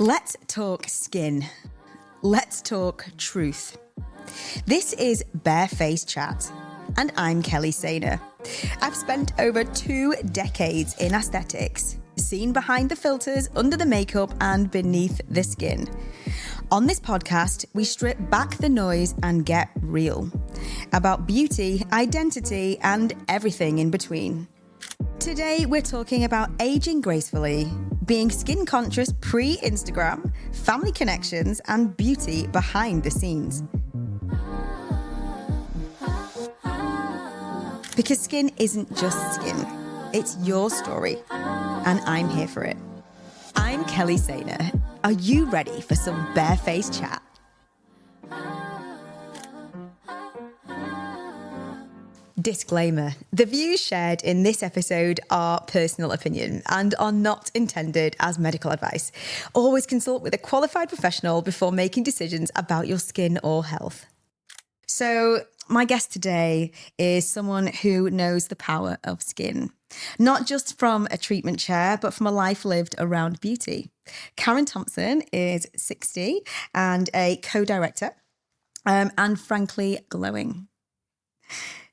Let's talk skin. Let's talk truth. This is Barefaced Chat, and I'm Kelly Sainer. I've spent over 2 decades in aesthetics, seen behind the filters, under the makeup, and beneath the skin. On this podcast, we strip back the noise and get real about beauty, identity, and everything in between. Today, we're talking about aging gracefully, being skin conscious pre-Instagram, family connections, and beauty behind the scenes. Because skin isn't just skin, it's your story, and I'm here for it. I'm Kelly Sainer. Are you ready for some barefaced chat? Disclaimer, the views shared in this episode are personal opinion and are not intended as medical advice. Always consult with a qualified professional before making decisions about your skin or health. So, my guest today is someone who knows the power of skin, not just from a treatment chair, but from a life lived around beauty. Karen Thompson is 60 and a co-director, and frankly glowing.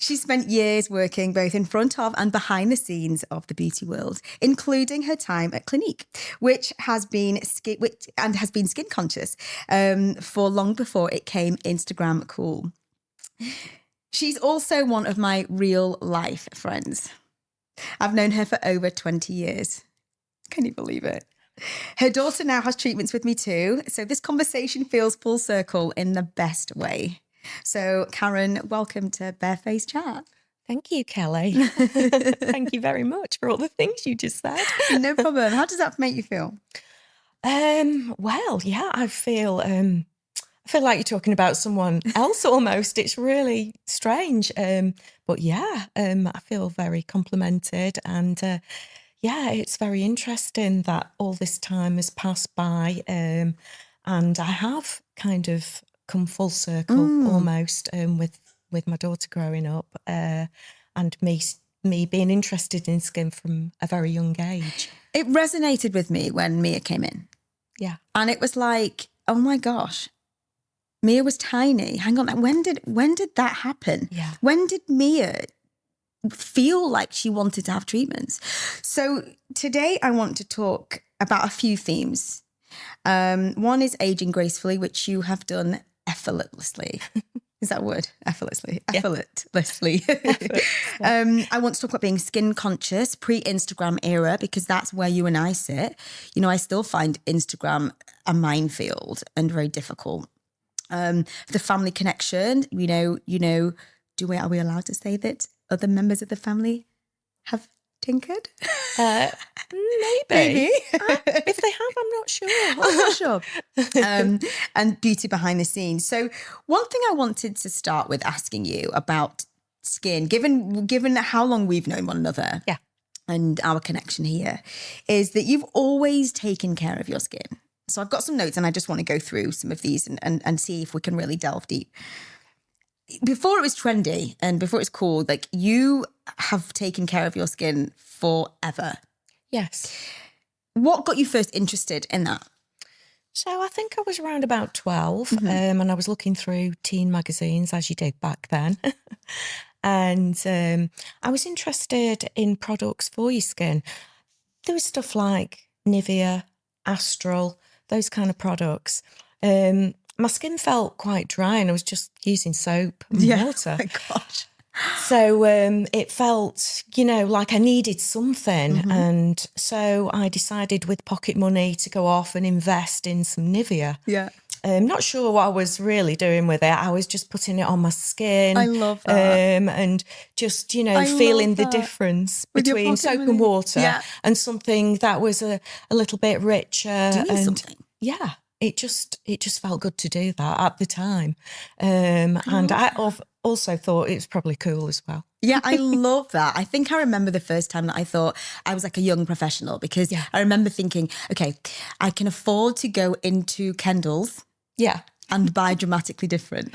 She spent years working both in front of and behind the scenes of the beauty world, including her time at Clinique, which has been skin conscious for long before it came Instagram cool. She's also one of my real life friends. I've known her for over 20 years. Can you believe it? Her daughter now has treatments with me too, so this conversation feels full circle in the best way. So, Karen, welcome to Barefaced Chat. Thank you, Kelly. Thank you very much for all the things you just said. No problem. How does that make you feel? Well, yeah, I feel like you're talking about someone else almost. It's really strange. But yeah, I feel very complimented, and yeah, it's very interesting that all this time has passed by, and I have kind of come full circle almost with my daughter growing up, and me being interested in skin from a very young age. It resonated with me when Mia came in. Yeah. And it was like, oh my gosh, Mia was tiny. Hang on, when did that happen? Yeah. When did Mia feel like she wanted to have treatments? So today I want to talk about a few themes. One is aging gracefully, which you have done effortlessly. Is that a word? Effortlessly. Yeah. Effortlessly. I want to talk about being skin conscious pre-Instagram era, because that's where you and I sit. You know, I still find Instagram a minefield and very difficult. The family connection, are we allowed to say that other members of the family have tinkered? Maybe. If they have, I'm not sure. I'm not sure. And beauty behind the scenes. So one thing I wanted to start with asking you about skin, given how long we've known one another, yeah, and our connection here, is that you've always taken care of your skin. So I've got some notes and I just want to go through some of these and see if we can really delve deep. Before it was trendy and before it was cool, like, you have taken care of your skin forever. Yes. What got you first interested in that? So I think I was around about 12, and I was looking through teen magazines, as you did back then. And I was interested in products for your skin. There was stuff like Nivea, Astral, those kind of products. My skin felt quite dry and I was just using soap and water. Oh my gosh. So it felt, like I needed something. And so I decided with pocket money to go off and invest in some Nivea. Yeah. Not sure what I was really doing with it. I was just putting it on my skin. I love that. And just, feeling the difference With your between pocket soap money. and water, Yeah. and something that was a little bit richer. Doing and something. Yeah. It just felt good to do that at the time. And I also thought it was probably cool as well. Yeah, I love that. I think I remember the first time that I thought I was like a young professional, because I remember thinking, okay, I can afford to go into Kendall's and buy dramatically different.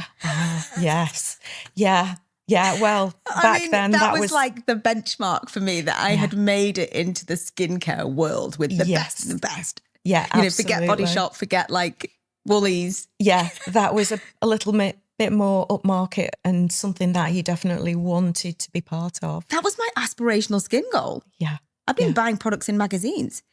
Yes. Yeah. Yeah, well, back then that was like the benchmark for me, that I had made it into the skincare world with the best of the best. Yeah, You know, forget Body absolutely. Shop, forget like Woolies. Yeah, that was a little bit more upmarket and something that he definitely wanted to be part of. That was my aspirational skin goal. Yeah. I've been buying products in magazines.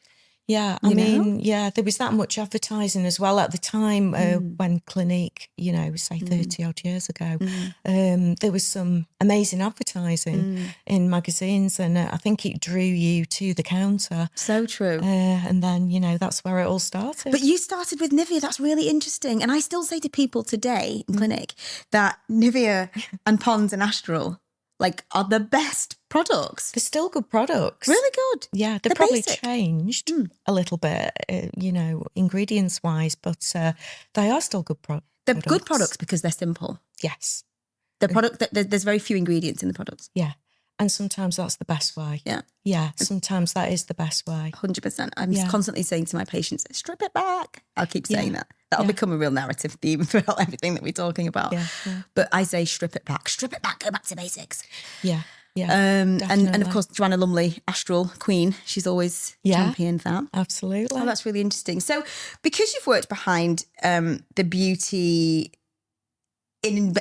Yeah, I mean, there was that much advertising as well at the time when Clinique, say 30 odd years ago, there was some amazing advertising in magazines, and I think it drew you to the counter. So true. And then, that's where it all started. But you started with Nivea. That's really interesting. And I still say to people today in Clinique that Nivea and Pond's and Astral are the best products. They're still good products. Really good. Yeah, they've probably changed a little bit, ingredients-wise, but they are still good products. They're good products because they're simple. Yes. The product, there's very few ingredients in the products. Yeah. And sometimes that's the best way. Yeah. Yeah, sometimes that is the best way. 100%. I'm constantly saying to my patients, strip it back. I'll keep saying that. That'll become a real narrative theme throughout everything that we're talking about. Yeah. But I say strip it back, go back to basics. Yeah. Yeah. And of course, Joanna Lumley, Astral Queen, she's always championed that. Absolutely. Oh, that's really interesting. So because you've worked behind the beauty, in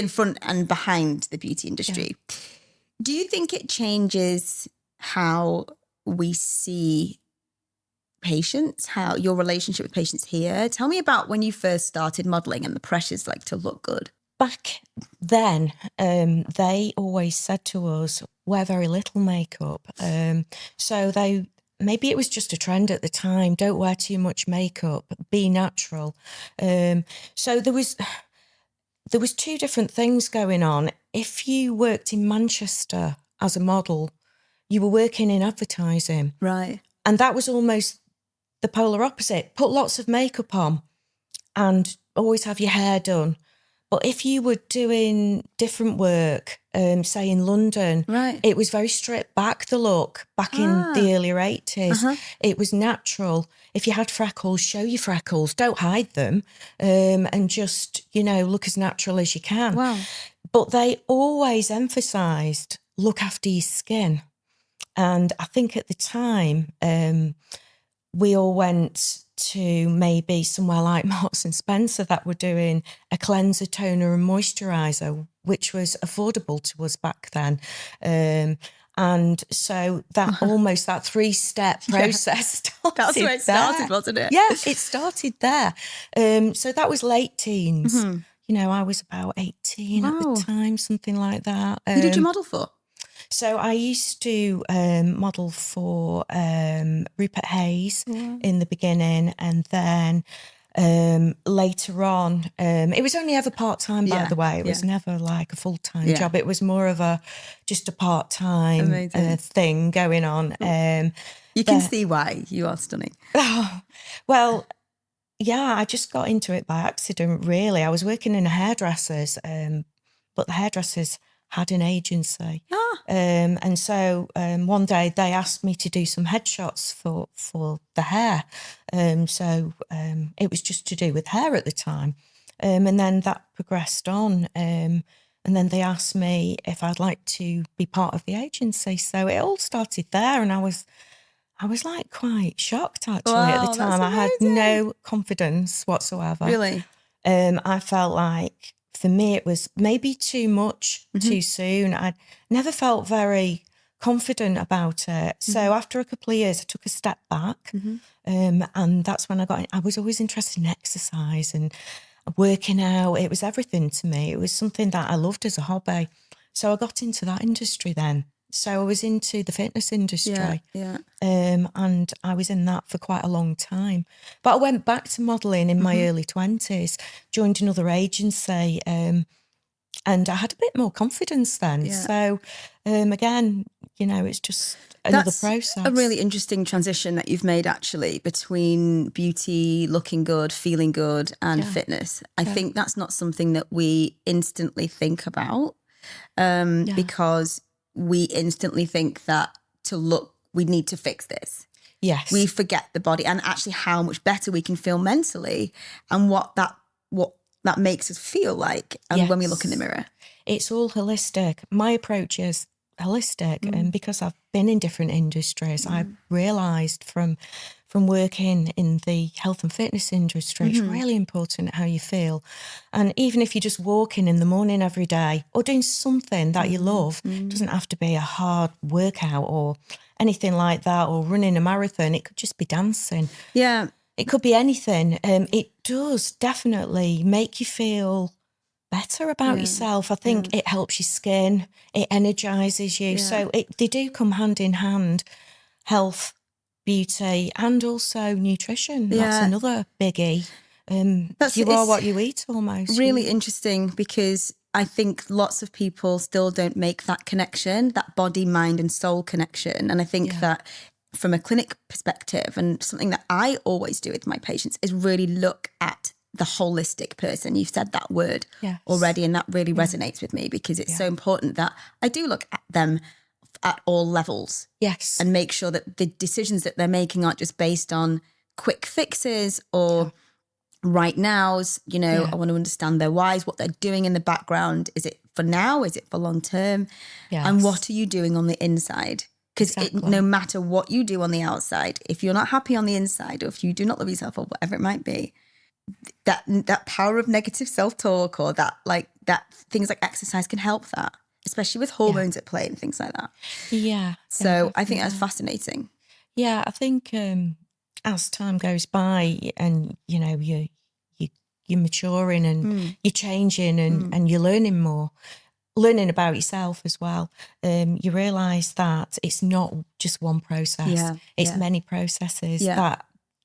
front and behind the beauty industry, do you think it changes how we see patients, how your relationship with patients here? Tell me about when you first started modelling and the pressures to look good. Back then, they always said to us, wear very little makeup. So maybe it was just a trend at the time. Don't wear too much makeup. Be natural. So there was two different things going on. If you worked in Manchester as a model, you were working in advertising. Right. And that was almost the polar opposite. Put lots of makeup on and always have your hair done. But if you were doing different work, say in London, it was very stripped back, the look, back in the earlier 80s. It was natural. If you had freckles, show your freckles. Don't hide them, and just, look as natural as you can. Wow. But they always emphasised, look after your skin. And I think at the time, we all went to maybe somewhere like Marks and Spencer that were doing a cleanser, toner and moisturiser, which was affordable to us back then. And so that almost that 3-step process started. That's where it started, wasn't it? Yeah, it started there. So that was late teens. I was about 18 at the time, something like that. Who did you model for? So I used to model for Rupert Hayes in the beginning, and then later on, it was only ever part-time, by the way. It was never like a full-time job. It was more of just a part-time thing going on. You can see why. You are stunning. Well, yeah, I just got into it by accident, really. I was working in a hairdresser's, but the hairdressers had an agency. And so one day they asked me to do some headshots for the hair. So it was just to do with hair at the time. And then that progressed on. And then they asked me if I'd like to be part of the agency. So it all started there, and I was like quite shocked actually at the time. I had no confidence whatsoever. Really? I felt like, for me, it was maybe too much too soon. I never felt very confident about it. So after a couple of years, I took a step back, and that's when I was always interested in exercise and working out. It was everything to me. It was something that I loved as a hobby. So I got into that industry then. So I was into the fitness industry, and I was in that for quite a long time. But I went back to modelling in my early 20s, joined another agency, and I had a bit more confidence then. Yeah. So again, it's just another process. A really interesting transition that you've made, actually, between beauty, looking good, feeling good, and fitness. I think that's not something that we instantly think about, because we instantly think that to look, we need to fix this. Yes. We forget the body and actually how much better we can feel mentally, and what that makes us feel like when we look in the mirror. It's all holistic. My approach is holistic, and because I've been in different industries, I've realised from from working in the health and fitness industry, it's really important how you feel. And even if you're just walking in the morning every day or doing something that you love, it doesn't have to be a hard workout or anything like that, or running a marathon. It could just be dancing. Yeah. It could be anything. It does definitely make you feel better about yourself. I think it helps your skin. It energizes you. So they do come hand in hand. Health, beauty, and also nutrition. That's another biggie. You are what you eat, almost. Really interesting, because I think lots of people still don't make that connection, that body, mind and soul connection. And I think that from a clinic perspective, and something that I always do with my patients, is really look at the holistic person. You've said that word already, and that really resonates with me, because it's so important that I do look at them at all levels. Yes. And make sure that the decisions that they're making aren't just based on quick fixes or right nows. You know, I want to understand their whys, what they're doing in the background. Is it for now? Is it for long term? Yes. And what are you doing on the inside? Because no matter what you do on the outside, if you're not happy on the inside, or if you do not love yourself, or whatever it might be, that power of negative self-talk, or that things like exercise can help that, especially with hormones at play and things like that. Yeah. So I think that's fascinating. Yeah, I think as time goes by, and you know, you're maturing and you're changing and you're learning more, learning about yourself as well. You realise that it's not just one process; it's many processes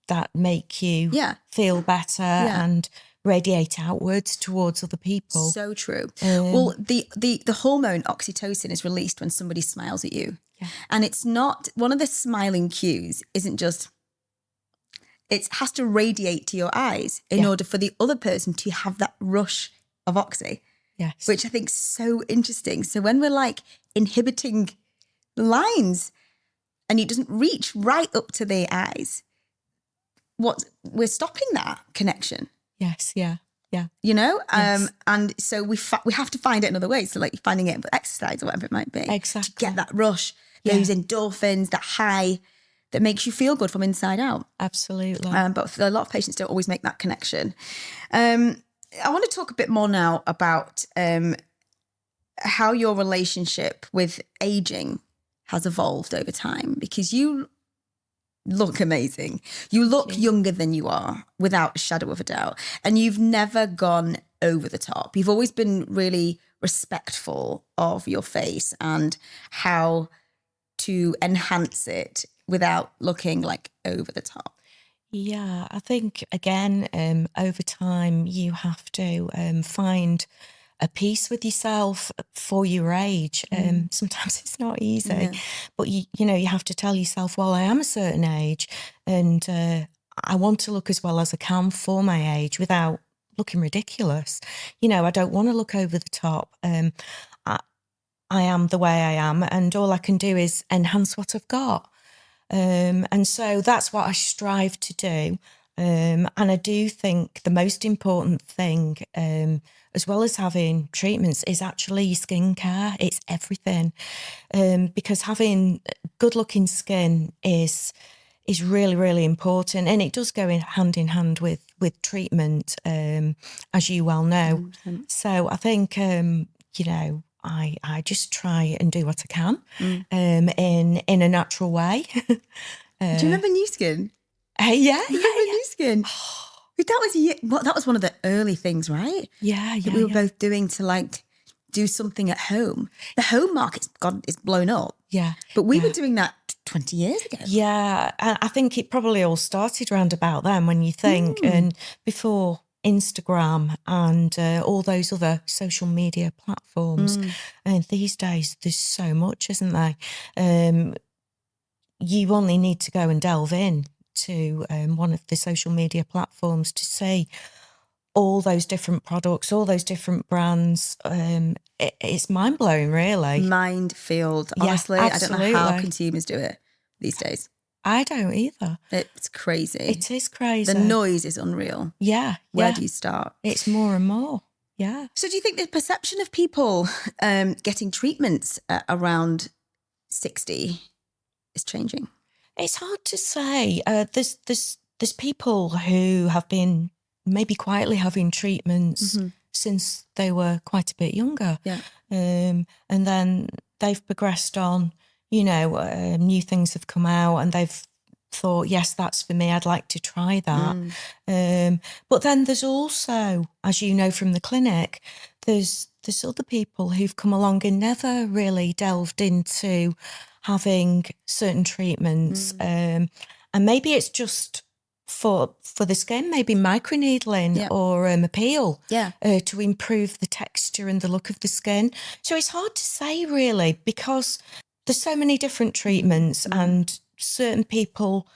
that make you feel better and radiate outwards towards other people. So true. Well, the hormone oxytocin is released when somebody smiles at you. Yeah. And it's not, one of the smiling cues isn't just, it has to radiate to your eyes in order for the other person to have that rush of oxy. Yes. Which I think is so interesting. So when we're like inhibiting the lines and it doesn't reach right up to the eyes, we're stopping that connection. Yes, yeah. You know, and so we have to find it in other ways. So like finding it with exercise or whatever it might be. Exactly. To get that rush, those endorphins, that high that makes you feel good from inside out. Absolutely. But a lot of patients don't always make that connection. I want to talk a bit more now about how your relationship with aging has evolved over time, because you look amazing. You look younger than you are, without a shadow of a doubt. And you've never gone over the top. You've always been really respectful of your face and how to enhance it without looking like over the top. Yeah, I think, again, over time, you have to find a peace with yourself for your age. Sometimes it's not easy, but you know, you have to tell yourself, well, I am a certain age and I want to look as well as I can for my age without looking ridiculous. You know, I don't want to look over the top. I am the way I am, and all I can do is enhance what I've got. And so that's what I strive to do. And I do think the most important thing, as well as having treatments, is actually your skincare. It's everything. Because having good looking skin is really, really important. And it does go hand in hand with treatment, as you well know. 100%. So I think, you know, I just try and do what I can in a natural way. Do you remember New Skin? Yeah. New Skin. That was one of the early things, right? Yeah. That we were both doing to like do something at home. The home market's blown up. Yeah. But we were doing that 20 years ago. Yeah. I think it probably all started around about then, when you think, and before Instagram and all those other social media platforms. And these days there's so much, isn't there? You only need to go and delve in to one of the social media platforms to see all those different products, all those different brands. It's mind-blowing, really. Minefield, honestly. Yeah, I don't know how consumers do it these days. I don't either. It's crazy. It is crazy. The noise is unreal. Yeah. Where do you start? It's more and more. Yeah. So do you think the perception of people getting treatments around 60 is changing? It's hard to say. There's people who have been maybe quietly having treatments since they were quite a bit younger. Yeah. And then they've progressed on, new things have come out and they've thought, yes, that's for me. I'd like to try that. But then there's also, as you know from the clinic, there's other people who've come along and never really delved into having certain treatments. And maybe it's just for the skin, maybe microneedling or a peel to improve the texture and the look of the skin. So it's hard to say really, because there's so many different treatments and certain people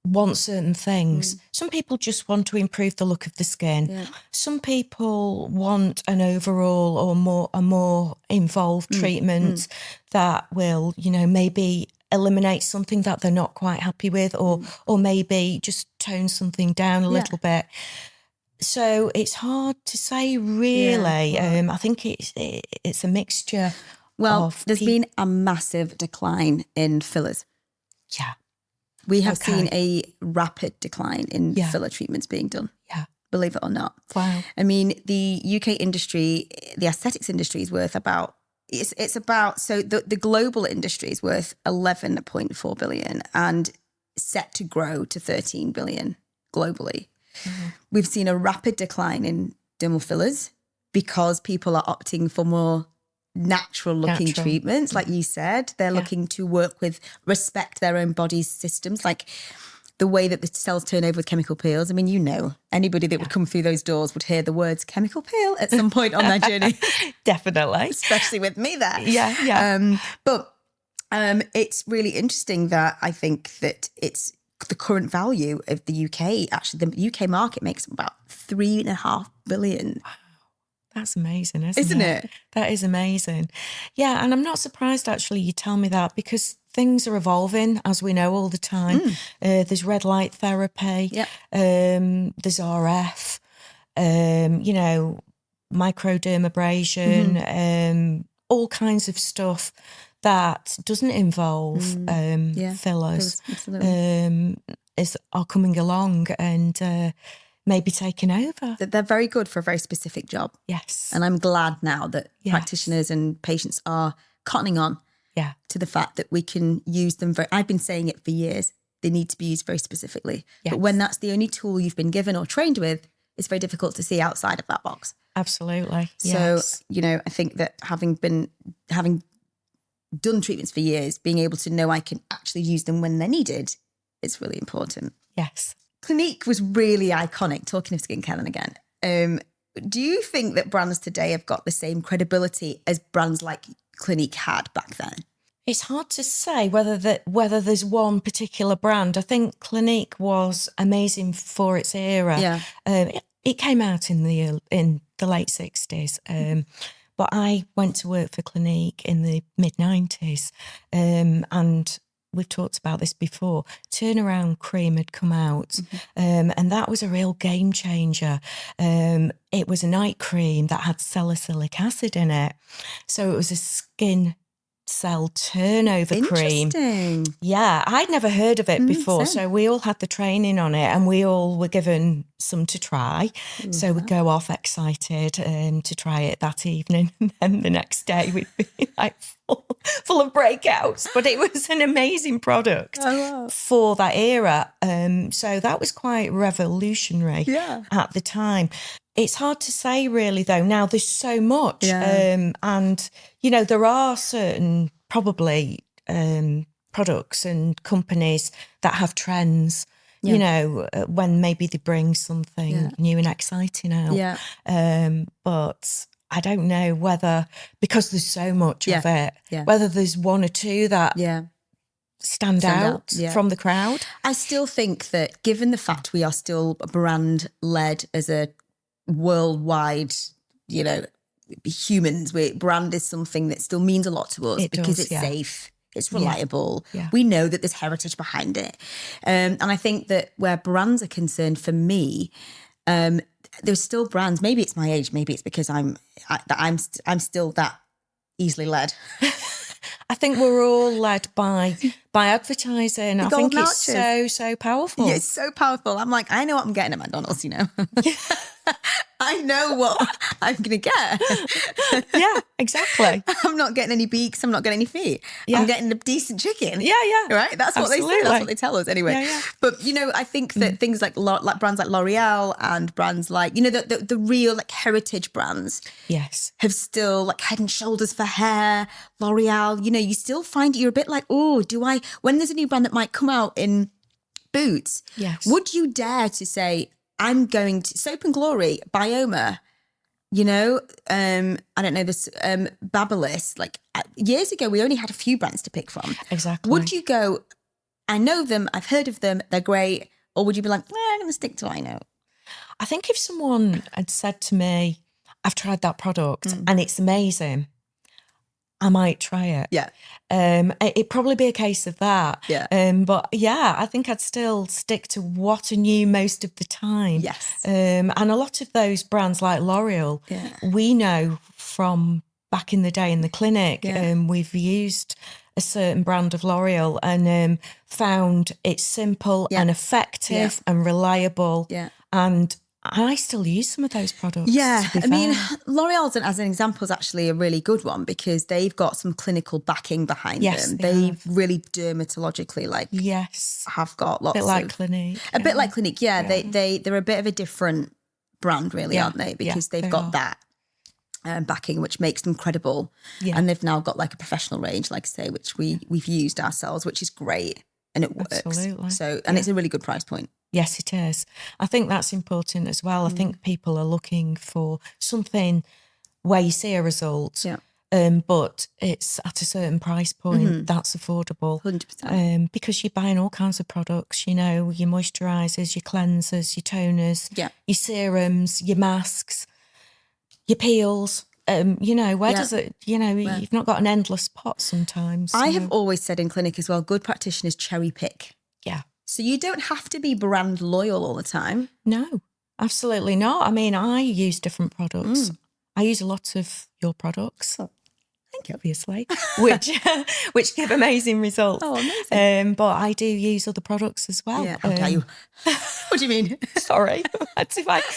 want certain things. Some people just want to improve the look of the skin. Yeah. Some people want an overall or a more involved treatment that will, maybe eliminate something that they're not quite happy with, or maybe just tone something down a little bit. So it's hard to say really. I think it's a mixture. Well, there's been a massive decline in fillers. Yeah. We have seen a rapid decline in filler treatments being done. Yeah. Believe it or not. Wow. I mean, the UK industry, the aesthetics industry is worth about, so the global industry is worth 11.4 billion and set to grow to 13 billion globally. We've seen a rapid decline in dermal fillers because people are opting for more natural looking treatments. Like you said, they're looking to work with, respect their own body's systems, like the way that the cells turn over with chemical peels. I mean, anybody that would come through those doors would hear the words chemical peel at some point on their journey. Definitely. Especially with me there. Yeah. But it's really interesting that I think that it's the current value of the UK. Actually, the UK market makes about 3.5 billion. That's amazing, isn't it? That is amazing. Yeah, and I'm not surprised actually you tell me that, because things are evolving, as we know, all the time. There's red light therapy, there's RF, microdermabrasion, all kinds of stuff that doesn't involve fillers are coming along and maybe taken over. They're very good for a very specific job. Yes. And I'm glad now that practitioners and patients are cottoning on to the fact that we can use them I've been saying it for years. They need to be used very specifically. Yes. But when that's the only tool you've been given or trained with, it's very difficult to see outside of that box. Absolutely. So, I think that having done treatments for years, being able to know I can actually use them when they're needed, it's really important. Yes. Clinique was really iconic, talking of skincare then again. Do you think that brands today have got the same credibility as brands like Clinique had back then? It's hard to say whether there's one particular brand. I think Clinique was amazing for its era. Yeah. It came out in the late 60s. But I went to work for Clinique in the mid-90s, and we've talked about this before. Turnaround cream had come out, and that was a real game changer. It was a night cream that had salicylic acid in it. So it was a skin cell turnover cream. Interesting. Yeah, I'd never heard of it before. So we all had the training on it and we all were given some to try. So we'd go off excited to try it that evening. And then the next day we'd be like full of breakouts. But it was an amazing product for that era. So that was quite revolutionary at the time. It's hard to say really though. Now there's so much and, there are certain probably products and companies that have trends, when maybe they bring something new and exciting out. Yeah. But I don't know whether, because there's so much of it, whether there's one or two that stand out from the crowd. I still think that given the fact we are still a brand led as a worldwide, humans, brand is something that still means a lot to us because it's safe, it's reliable. We know that there's heritage behind it. And I think that where brands are concerned, for me, there's still brands, maybe it's my age, maybe it's because I'm still that easily led. I think we're all led by advertising. I think golden it's arches. so powerful. Yeah, it's so powerful. I'm like, I know what I'm getting at McDonald's, you know. I know what I'm going to get. Yeah, exactly. I'm not getting any beaks. I'm not getting any feet. Yeah. I'm getting a decent chicken. Yeah. Right? That's what they say. That's what they tell us anyway. Yeah. But, you know, I think that things like brands like L'Oreal and brands like, you know, the real like heritage brands Yes. have still like Head and Shoulders for hair, L'Oreal, you know, you still find you're a bit like, oh, when there's a new brand that might come out in Boots, Yes. would you dare to say, I'm going to Soap and Glory, Bioma, you know, I don't know, this Babyliss, like years ago, we only had a few brands to pick from. Exactly. Would you go, I know them, I've heard of them, they're great, or would you be like, I'm going to stick to what I know? I think if someone had said to me, I've tried that product and it's amazing, I might try it. Yeah. It'd probably be a case of that. Yeah. But yeah, I think I'd still stick to what I knew most of the time. Yes. And a lot of those brands like L'Oreal, we know from back in the day in the clinic, we've used a certain brand of L'Oreal and found it simple and effective and reliable. Yeah. And I still use some of those products. Yeah, to be I mean, fair. L'Oreal's, as an example, is actually a really good one because they've got some clinical backing behind Yes, them. they They've really dermatologically, like, Yes. have got lots A bit like of... Clinique. A bit like Clinique, yeah. They're a bit of a different brand, really, aren't they? Because they've they got are. that backing, which makes them credible. Yeah. And they've now got like a professional range, like I say, which we've used ourselves, which is great. And it works. Absolutely. So, and it's a really good price point. Yes, it is. I think that's important as well. I think people are looking for something where you see a result, but it's at a certain price point that's affordable. 100%. Because you're buying all kinds of products, you know, your moisturisers, your cleansers, your toners, your serums, your masks, your peels. You know, where does it, you know, you've not got an endless pot sometimes. I have always said in Clinic as well, good practitioners cherry pick. Yeah. So you don't have to be brand loyal all the time. No, absolutely not. I mean, I use different products. I use a lot of your products. Oh, thank you. Obviously, which give amazing results. Oh, amazing. But I do use other products as well. Yeah, how dare you? What do you mean? Sorry, I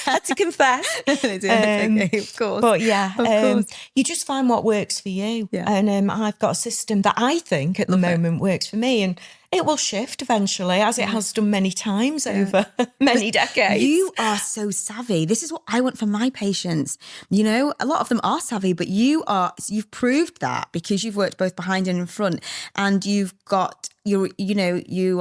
had to confess. Okay, of course. But yeah, Of course. you just find what works for you. Yeah. And I've got a system that I think at the moment works for me, and it will shift eventually, as it has done many times over many decades. You are so savvy. This is what I want for my patients. You know, a lot of them are savvy, but you've proved that because you've worked both behind and in front, and you are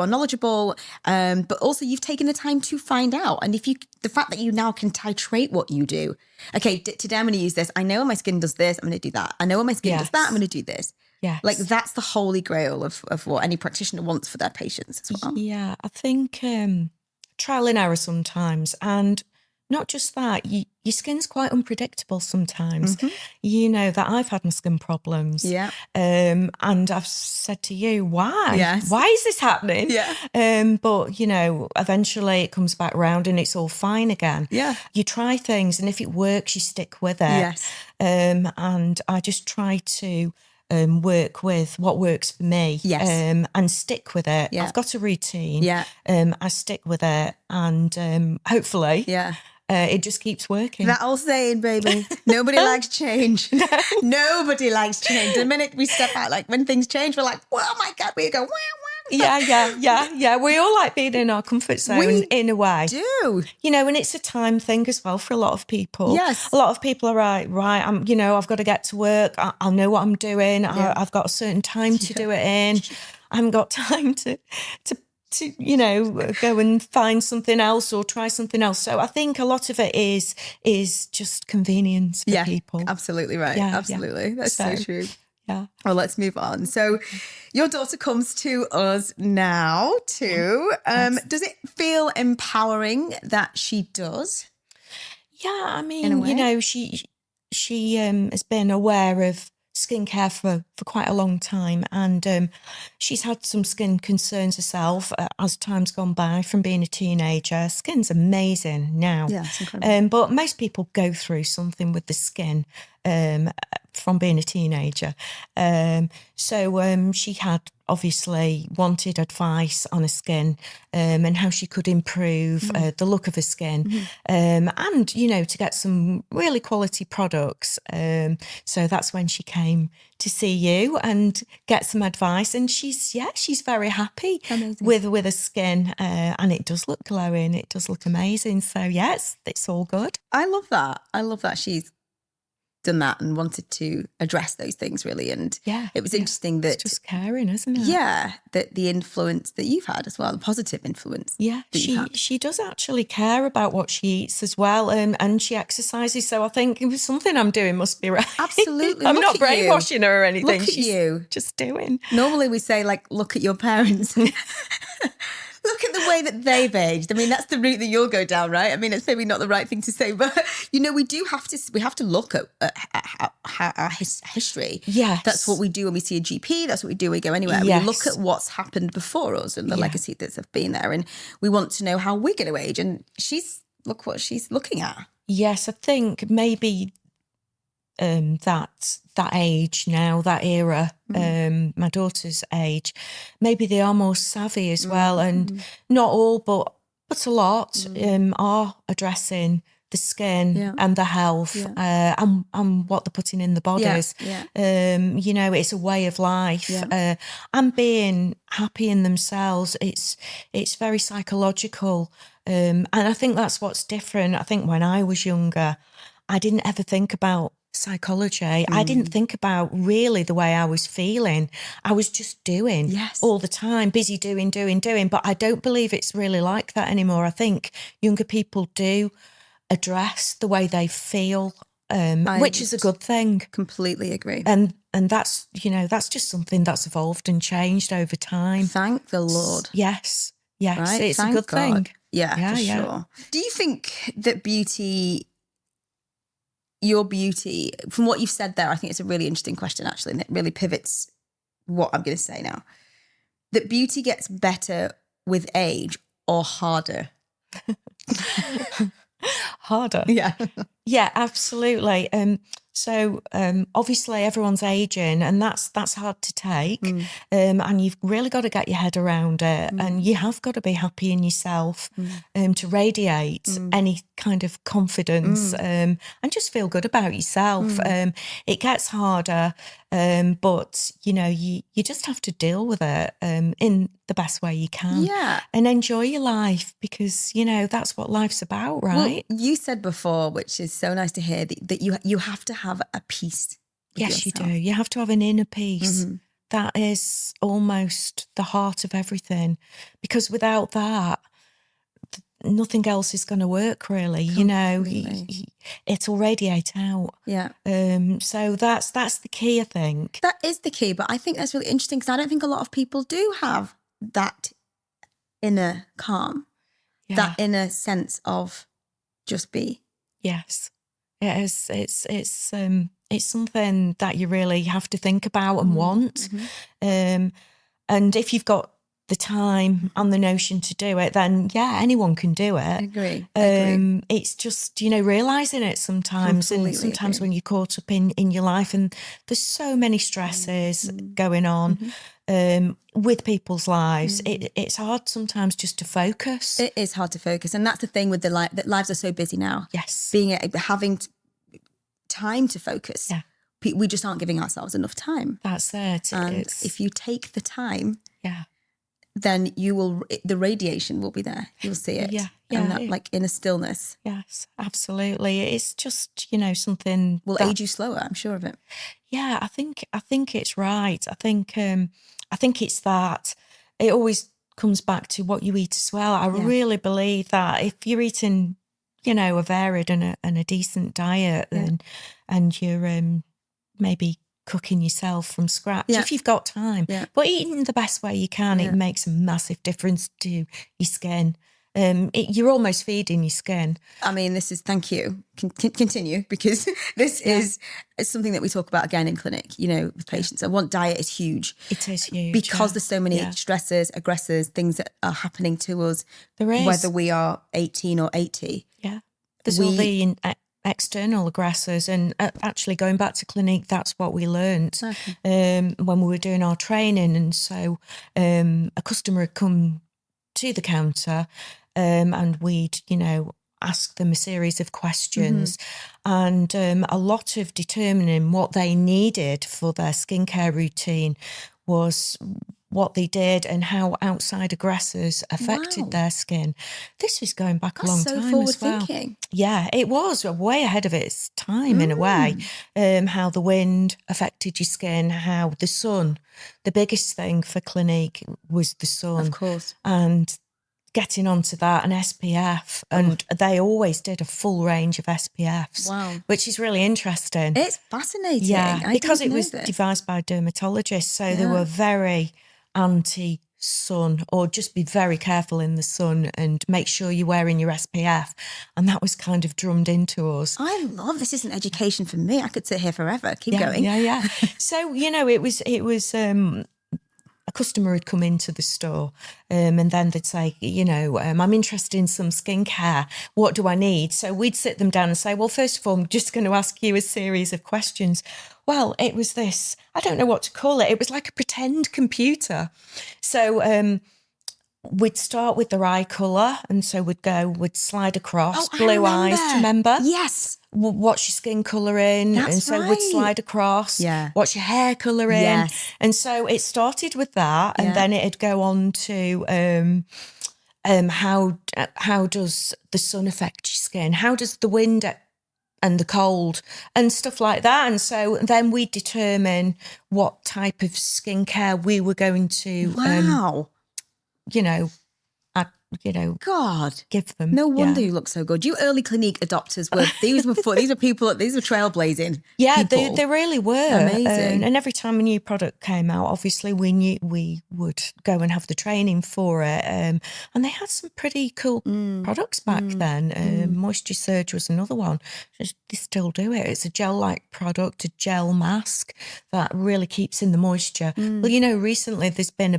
knowledgeable, but also you've taken the time to find out. And the fact that you now can titrate what you do. Okay, today I'm going to use this. I know when my skin does this, I'm going to do that. I know when my skin does that, I'm going to do this. Yes. Like that's the holy grail of what any practitioner wants for their patients as well. Yeah, I think trial and error sometimes, and not just that, your skin's quite unpredictable sometimes. You know that I've had my skin problems. Yeah. And I've said to you, why? Yes. Why is this happening? Yeah. But, you know, eventually it comes back around and it's all fine again. Yeah. You try things, and if it works, you stick with it. Yes. And I just try to work with what works for me. Yes. And stick with it. Yeah. I've got a routine. Yeah. I stick with it, and hopefully it just keeps working. That old saying, baby, nobody likes change. Nobody likes change. The minute we step out, like when things change, we're like, oh my God, we go, wow, wow. Yeah. We all like being in our comfort zone in a way. Do. You know, and it's a time thing as well for a lot of people. Yes. A lot of people are right, I've got to get to work. I know what I'm doing. I've got a certain time to do it in. I haven't got time to go and find something else or try something else. So I think a lot of it is just convenience for people. Absolutely right. Yeah, absolutely. yeah. That's so true. Yeah. Well, let's move on. So your daughter comes to us now too. Does it feel empowering that she does? Yeah, I mean, you know, she has been aware of skincare for quite a long time, and she's had some skin concerns herself as time's gone by from being a teenager. Skin's amazing now. Yeah, it's incredible. But most people go through something with the skin from being a teenager. So she had obviously wanted advice on her skin and how she could improve the look of her skin and, you know, to get some really quality products. So that's when she came to see you and get some advice. And she's very happy with her skin and it does look glowing. It does look amazing. So, yes, it's all good. I love that. I love that she's done that and wanted to address those things, really. And it was interesting that... It's just caring, isn't it? Yeah, that the influence that you've had as well, the positive influence. Yeah, she does actually care about what she eats as well, and she exercises. So I think it was something I'm doing must be right. Absolutely. I'm not brainwashing her or anything. Look at you. Just doing. Normally we say, like, look at your parents. Look at the way that they've aged. I mean, that's the route that you'll go down, right? I mean, it's maybe not the right thing to say, but, you know, we have to look at our history. Yes. That's what we do when we see a GP. That's what we do when we go anywhere. Yes. We look at what's happened before us and the legacy that's been there. And we want to know how we're going to age. And look what she's looking at. Yes, I think maybe that age now, that era, my daughter's age, maybe they are more savvy as well, and not all, but a lot are addressing the skin and the health and what they're putting in the bodies. You know, it's a way of life, and being happy in themselves. It's very psychological, and I think that's what's different. I think when I was younger, I didn't ever think about psychology. I didn't think about really the way I was feeling. I was just doing all the time, busy doing. But I don't believe it's really like that anymore. I think younger people do address the way they feel, which is a good thing. Completely agree. And that's, you know, that's just something that's evolved and changed over time. Thank the Lord. Yes. Right? It's Thank a good God. thing. Yeah, for sure. Do you think that your beauty, from what you've said there, I think it's a really interesting question, actually, and it really pivots what I'm going to say now. That beauty gets better with age or harder? Harder. Yeah. Yeah, absolutely. So obviously everyone's aging, and that's hard to take. And you've really got to get your head around it, and you have got to be happy in yourself to radiate any kind of confidence and just feel good about yourself. It gets harder, but you know, you just have to deal with it in the best way you can. Yeah. And enjoy your life, because you know that's what life's about, right? Well, you said before, which is so nice to hear, that you have to have a peace with Yes, yourself. you do. You have to have an inner peace. That is almost the heart of everything, because without that, nothing else is going to work, really. Completely. You know, it'll radiate out. Yeah. So that's the key, I think. That is the key, but I think that's really interesting because I don't think a lot of people do have that inner calm, that inner sense of just be. Yes. It's something that you really have to think about and want. And if you've got the time and the notion to do it, then anyone can do it. Agree. It's just, you know, realising it sometimes. Completely And sometimes agree. when you're caught up in your life and there's so many stresses going on with people's lives, it's hard sometimes just to focus. It is hard to focus. And that's the thing with that lives are so busy now. Yes. Having time to focus. Yeah. We just aren't giving ourselves enough time. That's it. And if you take the time, Yeah. then the radiation will be there. You'll see it. Yeah. And that, like, in a stillness. Yes, absolutely. It's just, you know, something Will age you slower, I'm sure of it. Yeah, I think it's right. I think it's that. It always comes back to what you eat as well. I really believe that if you're eating, you know, a varied and a decent diet, and you're maybe cooking yourself from scratch, if you've got time, but eating the best way you can, it makes a massive difference to your skin. You're almost feeding your skin. I mean, thank you. Continue, because this is something that we talk about again in Clinique, you know, with patients. Diet is huge. It is huge. Because there's so many stressors, aggressors, things that are happening to us, there is. whether we are 18 or 80. Yeah. There's all the external aggressors. And actually going back to Clinique, that's what we learnt when we were doing our training. And so a customer had come to the counter and we'd, ask them a series of questions and a lot of determining what they needed for their skincare routine was what they did and how outside aggressors affected their skin. This was going back a long time as well. Thinking. Yeah, it was way ahead of its time in a way. How the wind affected your skin, how the sun, the biggest thing for Clinique was the sun. Of course. And getting onto that and SPF, and they always did a full range of SPFs, which is really interesting. It's fascinating. Yeah, because it was devised by dermatologists, so they were very anti-sun, or just be very careful in the sun and make sure you're wearing your SPF, and that was kind of drummed into us. I love this. Is an education for me. I could sit here forever. Keep going. Yeah. So it was. A customer had come into the store and then they'd say, I'm interested in some skincare. What do I need? So we'd sit them down and say, well, first of all, I'm just going to ask you a series of questions. Well, it was this, I don't know what to call it. It was like a pretend computer. So we'd start with their eye colour. And so we'd slide across, blue eyes, do you remember? Yes. What's your skin colour in? That's and so right. we'd slide across. Yeah. What's your hair colour in? Yes. And so it started with that, and then it'd go on to how does the sun affect your skin? How does the wind and the cold and stuff like that? And so then we determine what type of skincare we were going to God, give them. No wonder you look so good. You early Clinique adopters were these were trailblazing. Yeah, people. they really were amazing. And every time a new product came out, obviously we knew we would go and have the training for it. And they had some pretty cool products back then. Moisture Surge was another one. They still do it. It's a gel-like product, a gel mask that really keeps in the moisture. Well, recently there's been a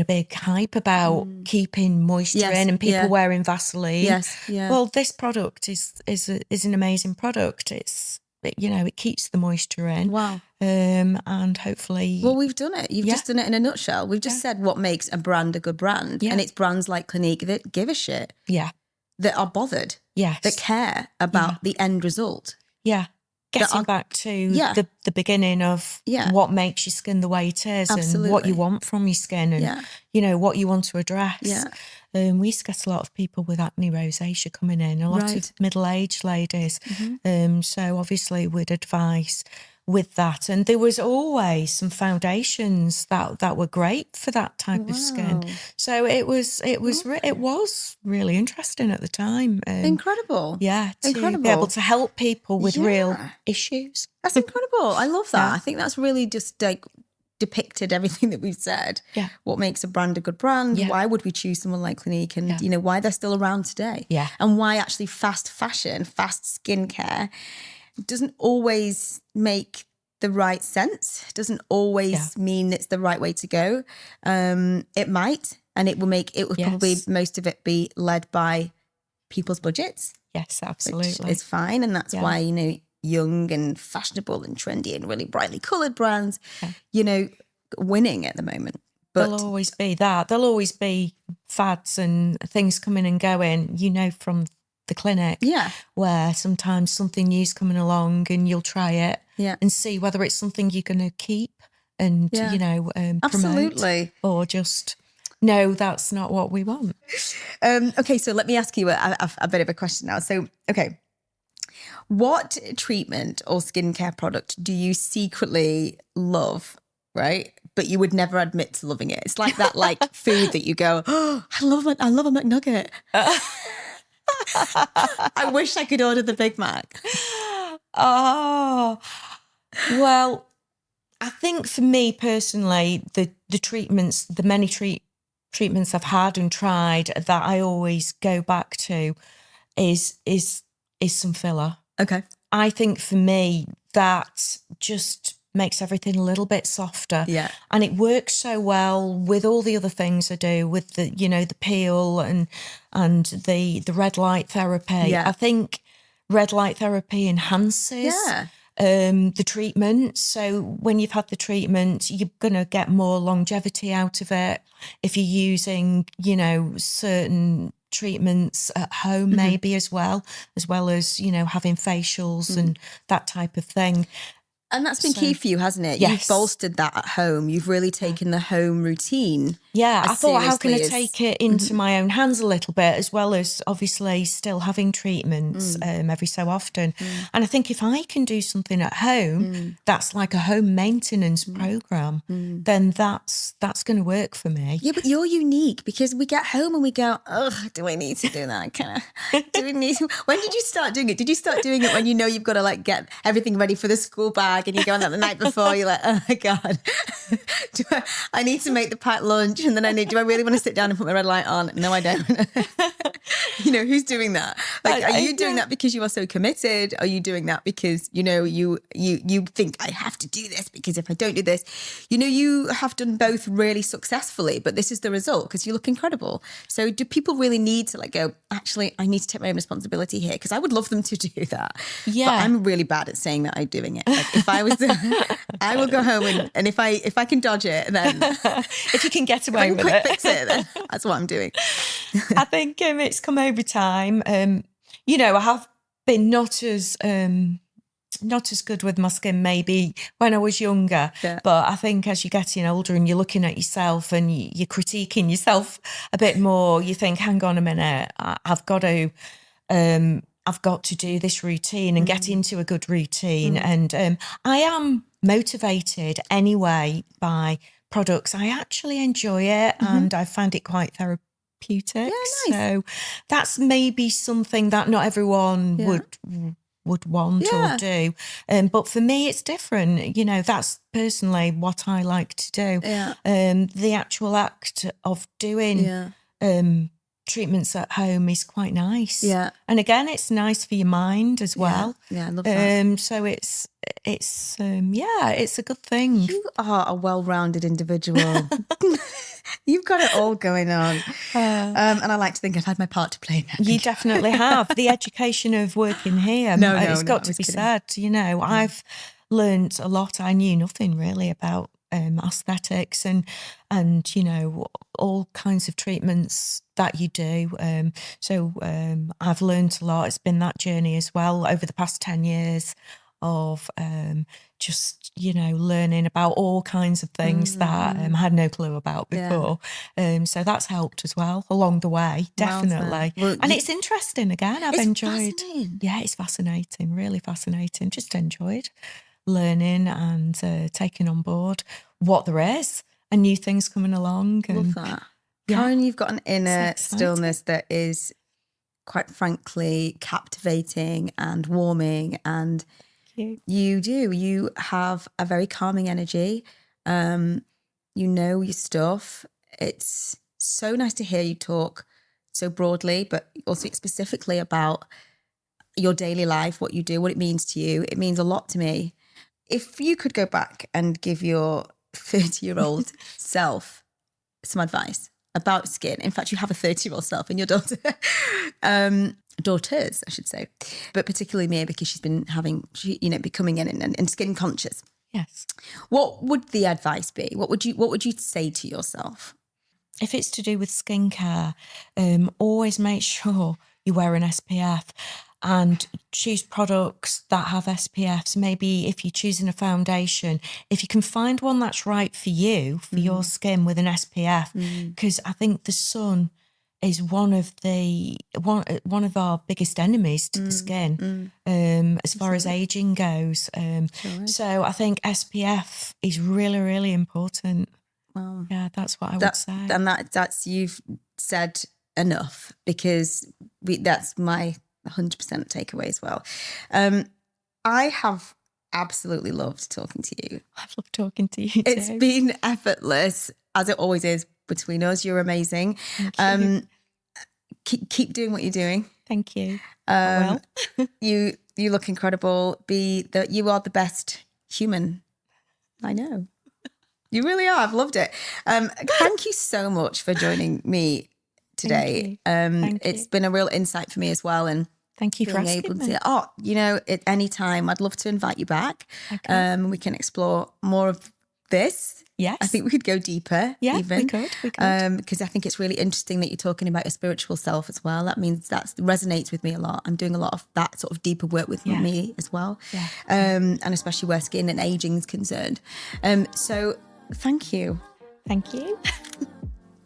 big hype about keeping moisture in and people wearing Vaseline. Yes, yeah. Well, this product is an amazing product. It keeps the moisture in. Wow. And hopefully... Well, we've done it. You've just done it in a nutshell. We've just said what makes a brand a good brand. Yeah. And it's brands like Clinique that give a shit. Yeah. That are bothered. Yes. That care about the end result. Yeah. Getting back to the beginning of what makes your skin the way it is and what you want from your skin and, what you want to address. Yeah. We used to get a lot of people with acne rosacea coming in, a lot of middle-aged ladies. So obviously we'd advise with that. And there was always some foundations that were great for that type of skin. So it was really interesting at the time. Incredible. Yeah, to be able to help people with real issues. That's incredible. I love that. I think that's really just like depicted everything that we've said. Yeah. What makes a brand a good brand? Yeah. Why would we choose someone like Clinique? And why they're still around today. Yeah. And why actually fast fashion, fast skincare doesn't always make the right sense, doesn't always mean it's the right way to go. It might, and it will probably most of it be led by people's budgets. Yes, absolutely. Which is fine. And that's why, young and fashionable and trendy and really brightly coloured brands, winning at the moment. But there'll always be that. There'll always be fads and things coming and going, from the clinic, where sometimes something new's coming along and you'll try it and see whether it's something you're going to keep and promote, absolutely, or just no, that's not what we want. Okay, so let me ask you a bit of a question now. So, okay, what treatment or skincare product do you secretly love, right? But you would never admit to loving it. It's like that, food that you go, oh, I love a McNugget. I wish I could order the Big Mac. Oh, well, I think for me personally, the treatments, the many treatments I've had and tried that I always go back to is some filler. Okay. I think for me that just makes everything a little bit softer. Yeah. And it works so well with all the other things I do, with the, the peel and the red light therapy. Yeah. I think red light therapy enhances the treatment. So when you've had the treatment, you're going to get more longevity out of it. If you're using, certain treatments at home, maybe as well as, having facials and that type of thing. And that's been key for you, hasn't it? Yes. You've bolstered that at home. You've really taken the home routine. Yeah, I thought, how can I take it into my own hands a little bit, as well as obviously still having treatments every so often. And I think if I can do something at home that's like a home maintenance program, then that's going to work for me. Yeah, but you're unique, because we get home and we go, oh, do I need to do that? Do we need to? When did you start doing it? Did you start doing it when you know you've got to get everything ready for the school bag and you're going out the night before? You're like, oh my God, I need to make the packed lunch, and then do I really want to sit down and put my red light on? No, I don't. Who's doing that? Are you doing that because you are so committed? Are you doing that because, you think I have to do this, because if I don't do this, you have done both really successfully, but this is the result because you look incredible. So do people really need to go, actually, I need to take my own responsibility here? Because I would love them to do that. Yeah. But I'm really bad at saying that I'm doing it. If I was, I will go home and if I can dodge it, then if you can get away with quick it, fix it, then that's what I'm doing. I think it's come over time. I have been not as good with my skin maybe when I was younger, but I think as you're getting older and you're looking at yourself and you're critiquing yourself a bit more, you think, hang on a minute, I've got to do this routine and get into a good routine. And I am motivated anyway by products. I actually enjoy it and I find it quite therapeutic. Yeah, nice. So that's maybe something that not everyone would want or do. But for me, it's different. That's personally what I like to do. Yeah. The actual act of doing treatments at home is quite nice. Yeah. And again, it's nice for your mind as well. Yeah, I love that. So it's a good thing. You are a well-rounded individual. You've got it all going on. And I like to think I've had my part to play in that. You definitely have. The education of working here, it's got to be said. I've learned a lot. I knew nothing really about aesthetics and all kinds of treatments that you do. So I've learned a lot. It's been that journey as well over the past 10 years of just learning about all kinds of things that I had no clue about before. So that's helped as well along the way, definitely. Well, and it's interesting again. I've enjoyed. Fascinating. Yeah, it's fascinating, really fascinating. Just enjoyed learning and taking on board what there is and new things coming along. Love that. Karen, you've got an inner stillness that is quite frankly captivating and warming, and you have a very calming energy. You know your stuff. It's so nice to hear you talk so broadly, but also specifically about your daily life, what you do, what it means to you. It means a lot to me. If you could go back and give your 30-year-old self some advice about skin. In fact, you have a 30-year-old self and your daughter. Daughters, I should say. But particularly Mia, because she's been becoming and skin conscious. Yes. What would the advice be? What would you say to yourself? If it's to do with skincare, always make sure you wear an SPF and choose products that have SPFs. Maybe if you're choosing a foundation, if you can find one that's right for you, for your skin with an SPF, because I think the sun is one of our biggest enemies to the skin, as far as aging goes. So I think SPF is really, really important. Wow. Yeah, that's what I would say. And that's you've said enough, because that's my 100% takeaway as well. I have absolutely loved talking to you. I've loved talking to you too. It's been effortless, as it always is between us. You're amazing. Thank you. Keep doing what you're doing. Thank you. Well, you look incredible. You are the best human I know. You really are. I've loved it. Thank you so much for joining me today. It's been a real insight for me as well. And thank you for being asking able me. to, at any time, I'd love to invite you back. Okay. We can explore more of this. Yes. I think we could go deeper. Yeah, even. we could. Because I think it's really interesting that you're talking about your spiritual self as well. That means that resonates with me a lot. I'm doing a lot of that sort of deeper work with me as well. Yeah. And especially where skin and aging is concerned. So thank you. Thank you.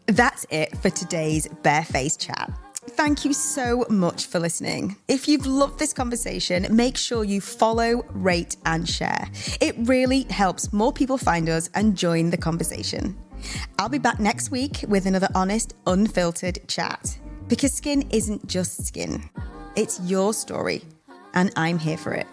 That's it for today's Barefaced Chat. Thank you so much for listening. If you've loved this conversation, make sure you follow, rate, and share. It really helps more people find us and join the conversation. I'll be back next week with another honest, unfiltered chat. Because skin isn't just skin. It's your story, and I'm here for it.